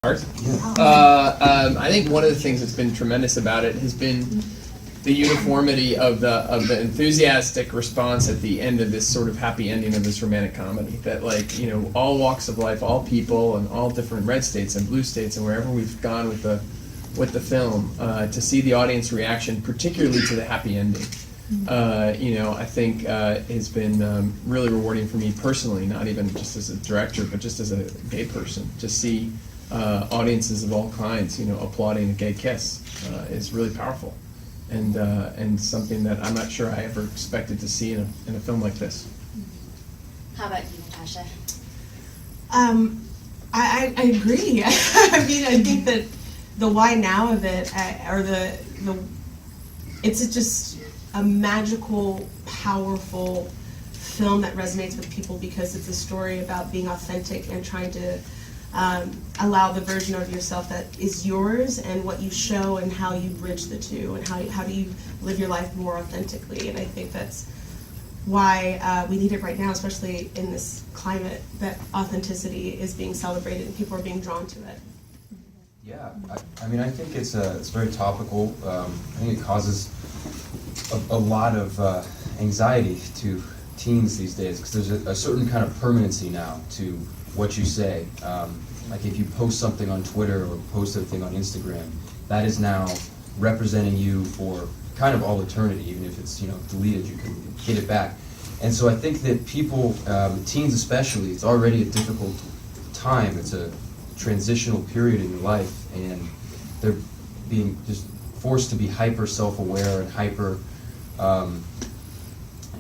I think one of the things that's been tremendous about it has been the uniformity of the enthusiastic response at the end of this sort of happy ending of this romantic comedy. That, like, you know, all walks of life, all people, and all different red states and blue states, and wherever we've gone with the film, to see the audience reaction, particularly to the happy ending, you know, I think has been really rewarding for me personally, not even just as a director, but just as a gay person, to see audiences of all kinds, you know, applauding a gay kiss is really powerful, and something that I'm not sure I ever expected to see in a film like this. How about you, Natasha? I agree. I mean, I think that the why now of it, or the it's just a magical, powerful film that resonates with people because it's a story about being authentic and trying to allow the version of yourself that is yours and what you show and how you bridge the two and how do you live your life more authentically. And I think that's why we need it right now, especially in this climate, that authenticity is being celebrated and people are being drawn to it. Yeah, I mean, I think it's very topical. I think it causes a lot of anxiety to teens these days because there's a certain kind of permanency now to what you say. Like if you post something on Twitter or post something on Instagram, that is now representing you for kind of all eternity. Even if it's, you know, deleted, you can get it back. And so I think that people, teens especially, it's already a difficult time. It's a transitional period in your life, and they're being just forced to be hyper self-aware and hyper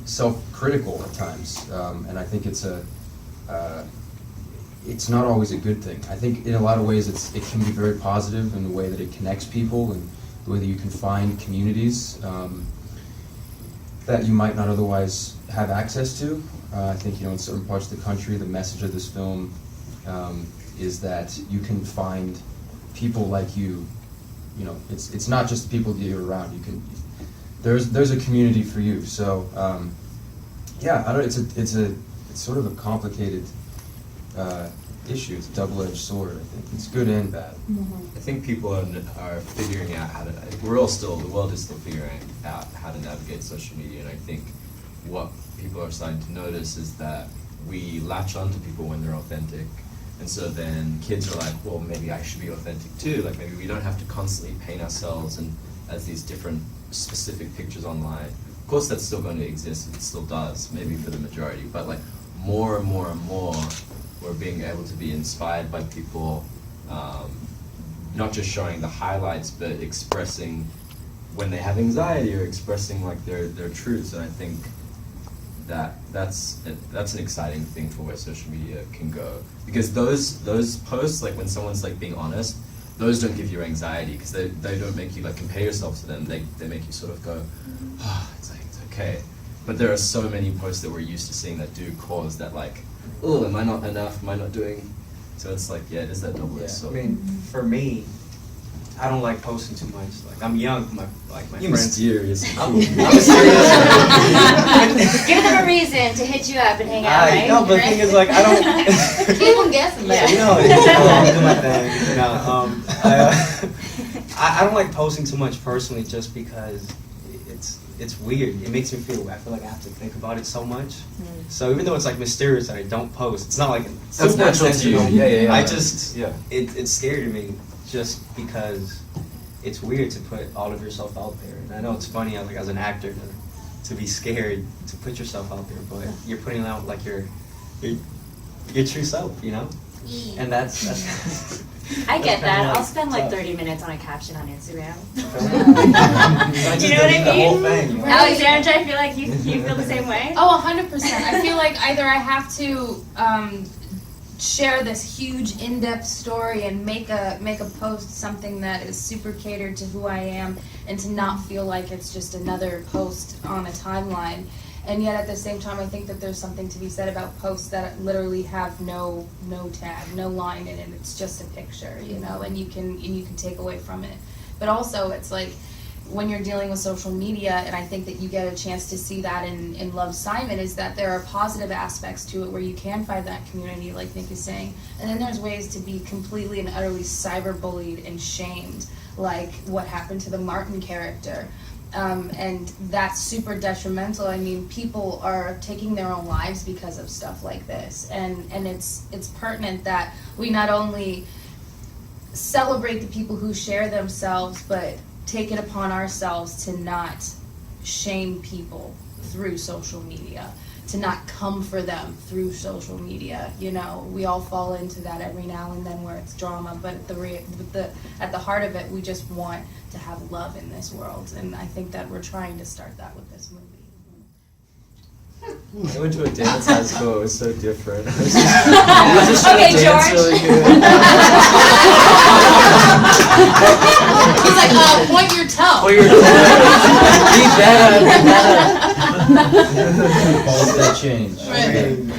self-critical at times. And I think it's not always a good thing. I think in a lot of ways it can be very positive in the way that it connects people and the way that you can find communities that you might not otherwise have access to. I think, you know, in certain parts of the country, the message of this film is that you can find people like you. You know, it's not just the people that you're around. You can there's a community for you. So yeah, I don't. It's sort of a complicated issue. It's a double-edged sword. I think it's good and bad. I think people are figuring out how to. The world is still figuring out how to navigate social media, and I think what people are starting to notice is that we latch on to people when they're authentic, and so then kids are like, well, maybe I should be authentic too. Like maybe we don't have to constantly paint ourselves and as these different specific pictures online. Of course, that's still going to exist. It still does, maybe for the majority, but like more and more and more, we're being able to be inspired by people, not just showing the highlights, but expressing when they have anxiety or expressing like their truths. And I think that's an exciting thing for where social media can go, because those posts, like when someone's like being honest, those don't give you anxiety because they don't make you like compare yourself to them. They make you sort of go, oh, it's okay. But there are so many posts that we're used to seeing that do cause that, like, oh, am I not enough? Am I not doing? So it's like, yeah, it is that double-edged sword. I mean, for me, I don't like posting too much. Like, I'm young, my You're friends. mysterious. I'm mysterious. Give them a reason to hit you up and hang out, right? No, but the thing is, like, I don't. People guessing that. You know, I do my thing. You know, I don't like posting too much personally, just because it's weird. It makes me feel. I feel like I have to think about it so much. So even though it's like mysterious that I don't post, it's not like That's natural to you. Yeah. I just it's scary to me just because it's weird to put all of yourself out there. And I know it's funny, like as an actor, to be scared to put yourself out there, but you're putting out like your true self, you know. And that's I get that. I'll spend like 30 minutes on a caption on Instagram. You know what I The whole mean? thing. Alexandra, I feel like you feel the same way. Oh, 100%. I feel like either I have to share this huge in-depth story and make a post something that is super catered to who I am, and to not feel like it's just another post on a timeline. And yet at the same time, I think that there's something to be said about posts that literally have no tag, no line in it. It's just a picture, you know, and you can take away from it. But also, it's like, when you're dealing with social media, and I think that you get a chance to see that in Love, Simon, is that there are positive aspects to it where you can find that community, like Nick is saying, and then there's ways to be completely and utterly cyberbullied and shamed, like what happened to the Martin character. And that's super detrimental. I mean, people are taking their own lives because of stuff like this, and it's pertinent that we not only celebrate the people who share themselves, but take it upon ourselves to not shame people through social media, to not come for them through social media. You know, we all fall into that every now and then where it's drama, but at the heart of it, we just want to have love in this world, and I think that we're trying to start that with this movie. I went to a dance high school. It was so different. I was just Okay, trying to dance George. really good. He's like, point your toe. Well, you're be better. Balls that change. I mean,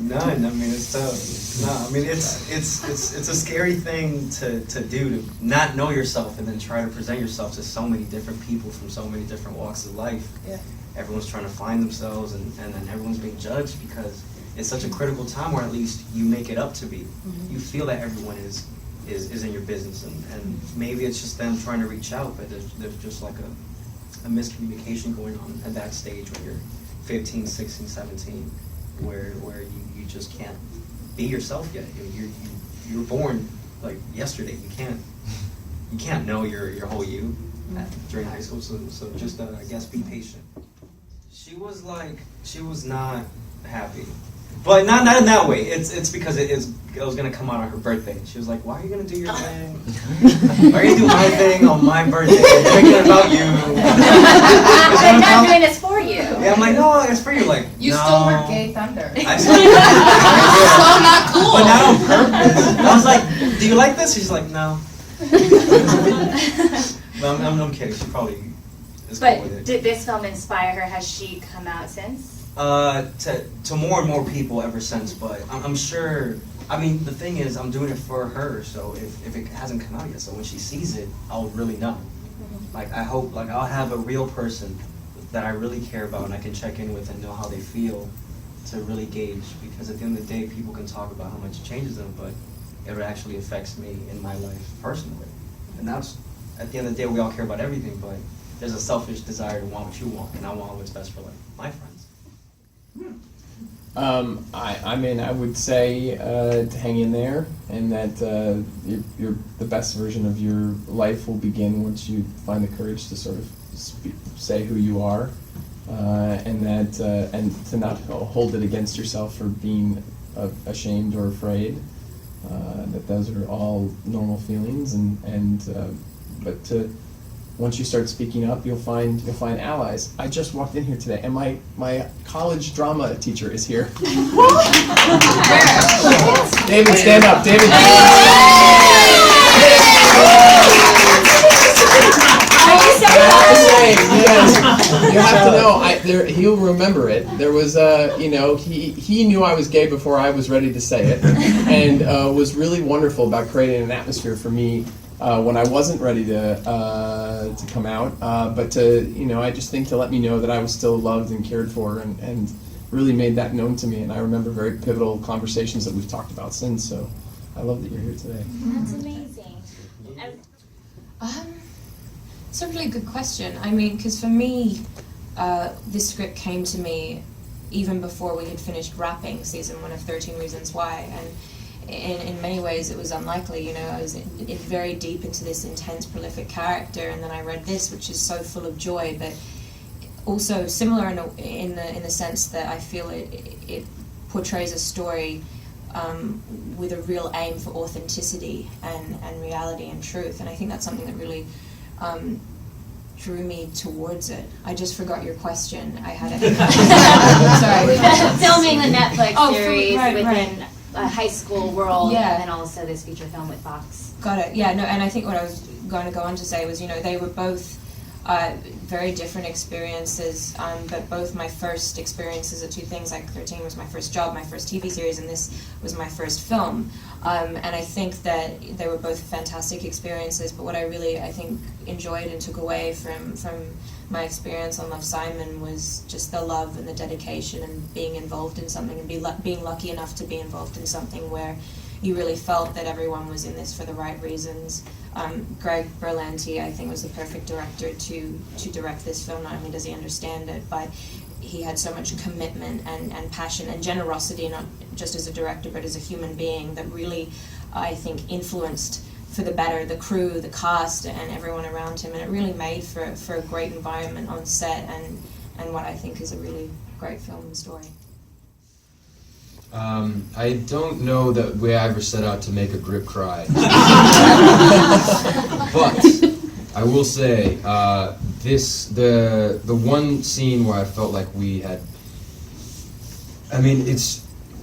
none. I mean, it's tough. No, I mean, it's a scary thing to do, to not know yourself and then try to present yourself to so many different people from so many different walks of life. Yeah. Everyone's trying to find themselves, and then everyone's being judged because it's such a critical time where at least you make it up to be. Mm-hmm. You feel that everyone is in your business, and maybe it's just them trying to reach out, but there's just like a miscommunication going on at that stage when you're 15, 16, 17, where you just can't be yourself yet. You were born like yesterday. You can't know your whole you during high school. So just I guess be patient. She was not happy, but not in that way. It's because it was gonna come out on her birthday. She was like, "Why are you gonna do your thing? Why are you gonna do my thing on my birthday? It's making it about you." I'm not doing this for you. Yeah, I'm like, no, it's for you. Like, You no. stole her gay thunder. I So still, not cool. but not on purpose. I was like, "Do you like this?" She's like, "No." But I'm kidding. She probably is cool with But it. did this film inspire her? Has she come out since? To more and more people ever since, but I'm sure. I mean, the thing is, I'm doing it for her. So if it hasn't come out yet, so when she sees it, I'll really know. Like, I hope, like, I'll have a real person that I really care about and I can check in with and know how they feel to really gauge. Because at the end of the day, people can talk about how much it changes them, but it actually affects me in my life personally. And that's, at the end of the day, we all care about everything, but there's a selfish desire to want what you want, and I want what's best for, like, my friends. I mean, I would say to hang in there, and that the best version of your life will begin once you find the courage to sort of say who you are, and that and to not hold it against yourself for being ashamed or afraid. That those are all normal feelings, but once you start speaking up, you'll find allies. I just walked in here today, and my college drama teacher is here. David, stand up, David. You have to know. He'll remember it. There was he knew I was gay before I was ready to say it, and was really wonderful about creating an atmosphere for me. When I wasn't ready to come out, but I just think to let me know that I was still loved and cared for, and really made that known to me. And I remember very pivotal conversations that we've talked about since. So I love that you're here today. That's amazing. It's a really good question. I mean, because for me, this script came to me even before we had finished wrapping season 1 of 13 Reasons Why, and in many ways it was unlikely. I was very deep into this intense, prolific character, and then I read this, which is so full of joy, but also similar in the sense that I feel it portrays a story with a real aim for authenticity and reality and truth, and I think that's something that really drew me towards it. I just forgot your question. I had it. Sorry. Filming the Netflix series right. within a high school world, Yeah. and then also this feature film with Fox. Got it. Yeah, no, and I think what I was going to go on to say was, they were both very different experiences, but both my first experiences are two things. Like 13 was my first job, my first TV series, and this was my first film. And I think that they were both fantastic experiences, but what I really, I think, enjoyed and took away from my experience on Love, Simon was just the love and the dedication and being involved in something and being lucky enough to be involved in something where you really felt that everyone was in this for the right reasons. Greg Berlanti, I think, was the perfect director to direct this film. Not only does he understand it, but he had so much commitment and passion and generosity, not just as a director, but as a human being, that really, I think, influenced for the better the crew, the cast, and everyone around him. And it really made for a great environment on set and what I think is a really great film and story. I don't know that we ever set out to make a grip cry. But I will say, the one scene where I felt like we had, I mean,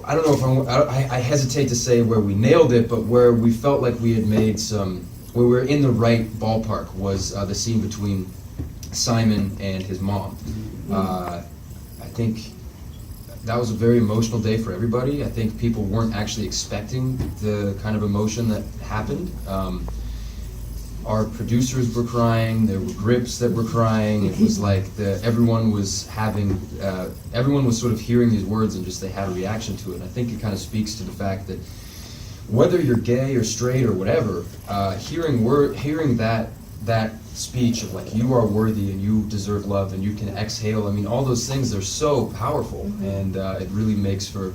I don't know if I hesitate to say where we nailed it, but where we felt like we had made where we were in the right ballpark was the scene between Simon and his mom. I think that was a very emotional day for everybody. I think people weren't actually expecting the kind of emotion that happened. Our producers were crying, there were grips that were crying. It was like everyone was sort of hearing these words and just they had a reaction to it. And I think it kind of speaks to the fact that whether you're gay or straight or whatever, hearing that speech of like, you are worthy and you deserve love and you can exhale, I mean, all those things are so powerful, and it really makes for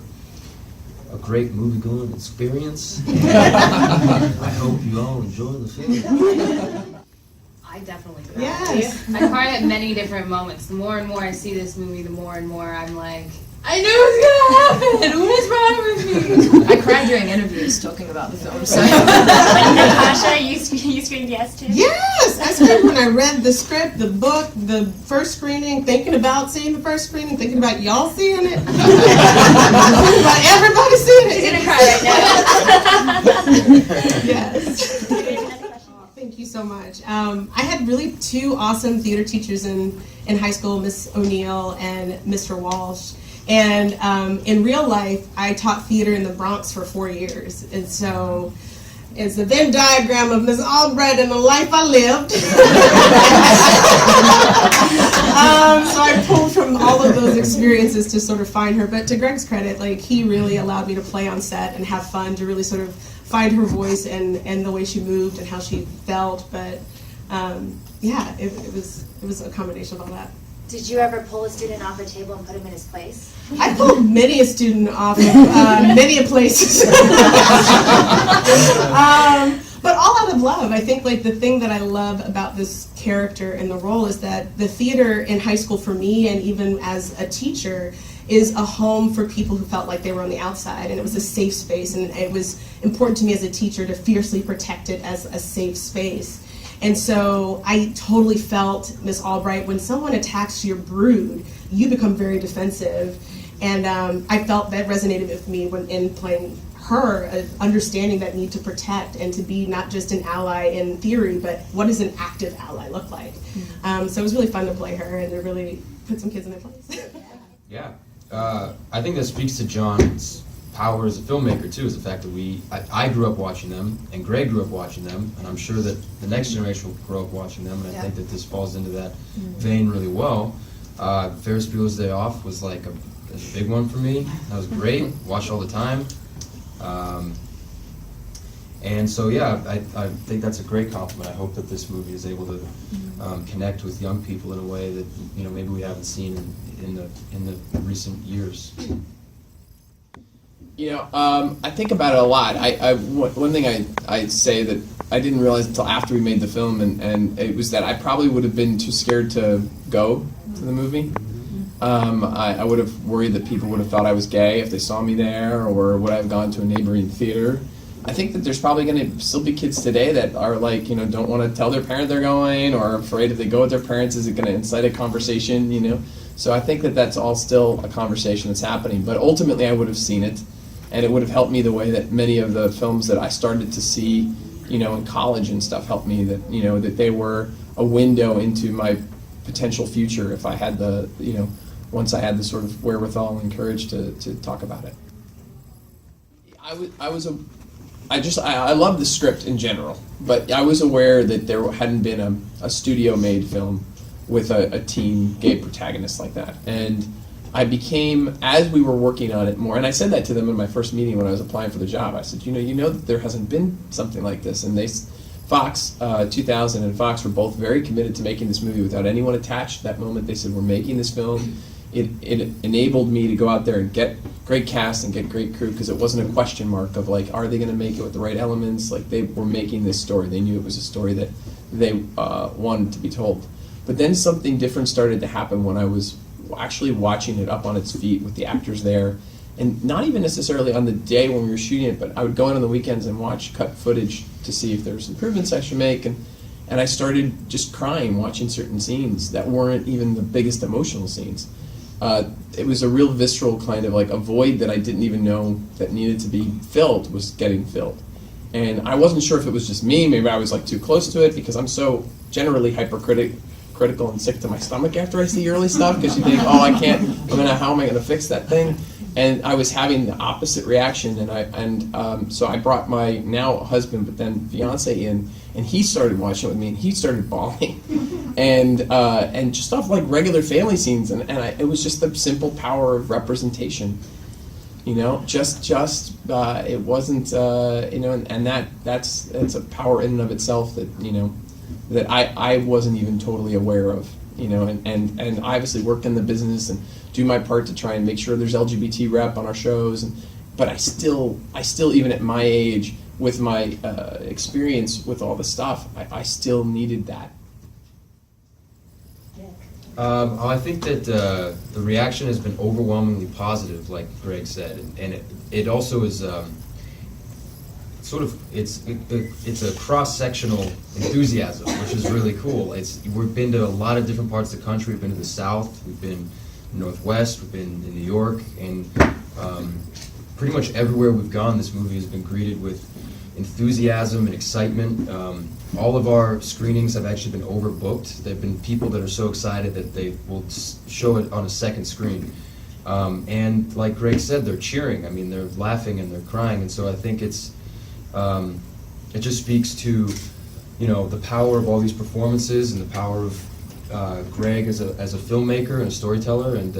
a great movie-going experience. I hope you all enjoy the film. I definitely do. Yes. I cried at many different moments. The more and more I see this movie, the more and more I'm like, I knew it was gonna happen! What is wrong with me? I cried during interviews talking about the film, so. Natasha, you screamed yes too? Yes! I screamed when I read the script, the book, the first screening, thinking about seeing the first screening, thinking about y'all seeing it. Thinking about everybody seeing it. She's gonna cry right now. Yes. Thank you so much. I had really two awesome theater teachers in high school, Miss O'Neill and Mr. Walsh. And in real life, I taught theater in the Bronx for 4 years. And so it's a Venn diagram of Miss Albright and the life I lived. So I pulled from all of those experiences to sort of find her. But to Greg's credit, like, he really allowed me to play on set and have fun, to really sort of find her voice and the way she moved and how she felt. But yeah, it was a combination of all that. Did you ever pull a student off a table and put him in his place? I pulled many a student off of many a places. But all out of love. I think like the thing that I love about this character and the role is that the theater in high school for me, and even as a teacher, is a home for people who felt like they were on the outside, and it was a safe space, and it was important to me as a teacher to fiercely protect it as a safe space. And so I totally felt Miss Albright, when someone attacks your brood, you become very defensive. And I felt that resonated with me when in playing her, understanding that need to protect and to be not just an ally in theory, but what does an active ally look like? So it was really fun to play her and to really put some kids in their place. Yeah. I think that speaks to John's power as a filmmaker too, is the fact that I grew up watching them, and Greg grew up watching them, and I'm sure that the next generation will grow up watching them, and I think that this falls into that vein really well. Ferris Bueller's Day Off was like a big one for me. That was great. Watched all the time. And so yeah, I think that's a great compliment. I hope that this movie is able to connect with young people in a way that maybe we haven't seen in the recent years. I think about it a lot. One thing I say that I didn't realize until after we made the film, and it was that I probably would have been too scared to go to the movie. I would have worried that people would have thought I was gay if they saw me there, or would I have gone to a neighboring theater. I think that there's probably going to still be kids today that are like, don't want to tell their parent they're going, or afraid if they go with their parents, is it going to incite a conversation, So I think that that's all still a conversation that's happening. But ultimately I would have seen it, and it would have helped me the way that many of the films that I started to see, in college and stuff helped me, that, that they were a window into my potential future if I had the, once I had the sort of wherewithal and courage to talk about it. I love the script in general, but I was aware that there hadn't been a studio-made film with a teen gay protagonist like that. And I became, as we were working on it more, and I said that to them in my first meeting when I was applying for the job, I said, you know that there hasn't been something like this. And Fox 2000 and Fox were both very committed to making this movie without anyone attached. That moment they said, we're making this film. It enabled me to go out there and get great cast and get great crew, because it wasn't a question mark of like, are they going to make it with the right elements? Like, they were making this story. They knew it was a story that they wanted to be told. But then something different started to happen when I was actually watching it up on its feet with the actors there, and not even necessarily on the day when we were shooting it, but I would go in on the weekends and watch cut footage to see if there was improvements I should make, and I started just crying watching certain scenes that weren't even the biggest emotional scenes. It was a real visceral kind of like a void that I didn't even know that needed to be filled was getting filled. And I wasn't sure if it was just me, maybe I was like too close to it, because I'm so generally hypercritical and sick to my stomach after I see early stuff, because you think, oh, how am I gonna fix that thing? And I was having the opposite reaction, so I brought my now husband, but then fiance in, and he started watching it with me, and he started bawling, and just off like regular family scenes, and it was just the simple power of representation, it wasn't, and that's a power in and of itself that I wasn't even totally aware of, and I obviously work in the business and do my part to try and make sure there's LGBT rep on our shows, but I still even at my age, with my experience with all the stuff, I still needed that. I think that the reaction has been overwhelmingly positive, like Greg said, and it also is it's a cross-sectional enthusiasm, which is really cool. We've been to a lot of different parts of the country. We've been to the South, we've been Northwest, we've been in New York, and pretty much everywhere we've gone, this movie has been greeted with enthusiasm and excitement. All of our screenings have actually been overbooked. There have been people that are so excited that they will show it on a second screen. And like Greg said, they're cheering. I mean, they're laughing and they're crying, and so I think it just speaks to, the power of all these performances and the power of Greg as a filmmaker and a storyteller, and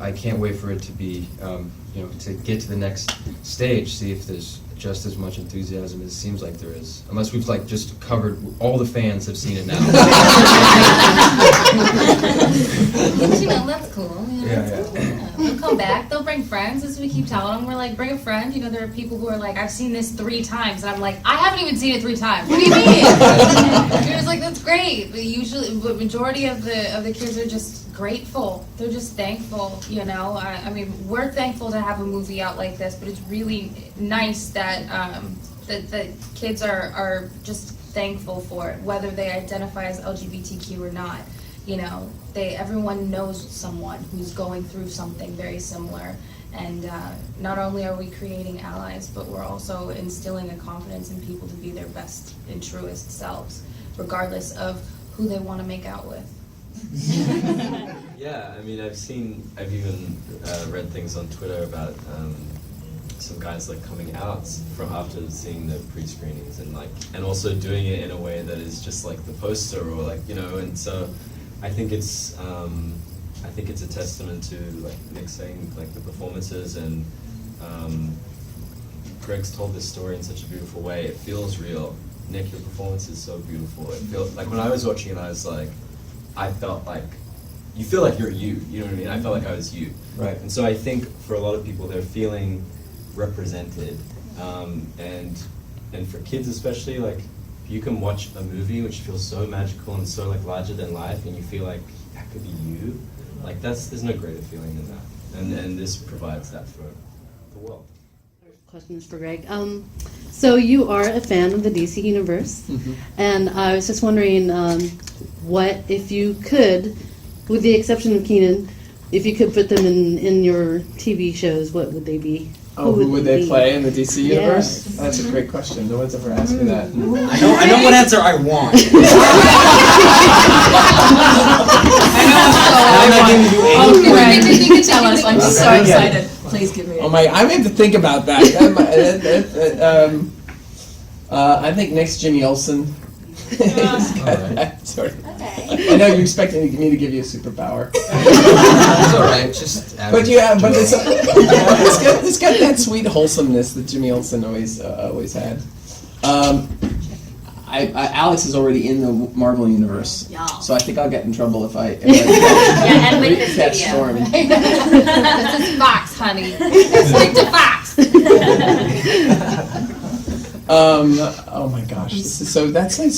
I can't wait for it to be, to get to the next stage, see if there's just as much enthusiasm as it seems like there is. Unless we've just covered, all the fans have seen it now. That's cool. Yeah. They'll come back, they'll bring friends, as we keep telling them. We're like, bring a friend. There are people who are like, I've seen this 3 times, and I'm like, I haven't even seen it 3 times. What do you mean? You're just like, that's great. But usually, the majority of the kids are just grateful. They're just thankful. I mean, we're thankful to have a movie out like this, but it's really nice that that kids are just thankful for it, whether they identify as LGBTQ or not. Everyone knows someone who's going through something very similar, and not only are we creating allies, but we're also instilling a confidence in people to be their best and truest selves, regardless of who they want to make out with. Yeah, I mean, I've even read things on Twitter about some guys coming out from after seeing the pre-screenings, and also doing it in a way that is just like the poster, or and so I think it's a testament to, like Nick saying, the performances, and Greg's told this story in such a beautiful way. It feels real. Nick, your performance is so beautiful. It feels like when I was watching it, I felt like you feel like you're you. You know what I mean? I felt like I was you. Right. And so I think for a lot of people, they're feeling represented, and for kids especially, you can watch a movie which feels so magical and so larger than life, and you feel like that could be you. There's no greater feeling than that, and this provides that for the world. Question is for Greg. So you are a fan of the DC universe, and I was just wondering, what if you could, with the exception of Keiynan, if you could put them in your TV shows, what would they be? Oh, who would they be? play in the DC universe? Yes. That's a great question. No one's ever asked me that. I know what answer I want. I'm not giving you any Oh, clue. Greg, if you could tell us, I'm so Okay. excited. Please give me. Oh my! I may have to think about that. I think next Jimmy Olsen. Sorry. Okay. I know you're expecting me to give you a superpower. It's all right. Just But it's got that sweet wholesomeness that Jimmy Olsen always had. Alex is already in the Marvel universe, Yeah. so I think I'll get in trouble if I Yeah, and with this catch video. Storm. This is Fox, honey. Stick to Fox. Oh my gosh, that's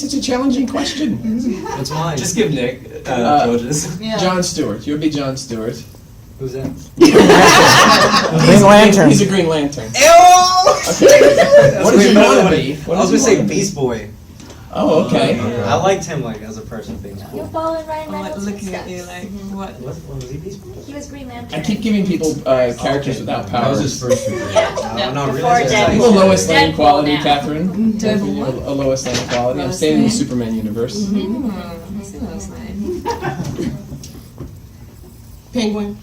such a challenging question. What's mine? Just give Nick George's. John Stewart, you'll be John Stewart. Who's that? Green Lantern. He's a Green Lantern. Okay. What does he want to be? I was gonna say Beast Boy. Oh, okay. I liked him like as a person being You're cool. following Ryan I'm like Reynolds' looking at you footsteps. like, what? What was he Beast Boy? He was Green Lantern. I keep giving people characters without That was his powers. first movie. Yeah. No, Before really? I'm a Deadpool. Lois Lane Deadpool quality, now. Catherine. Deadpool. A Lois Lane quality. I'm Lois staying in the Lane. Superman universe. I see what I was saying. Penguin.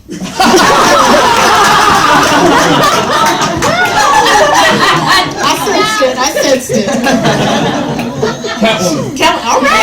I sensed it. Catwoman. All right.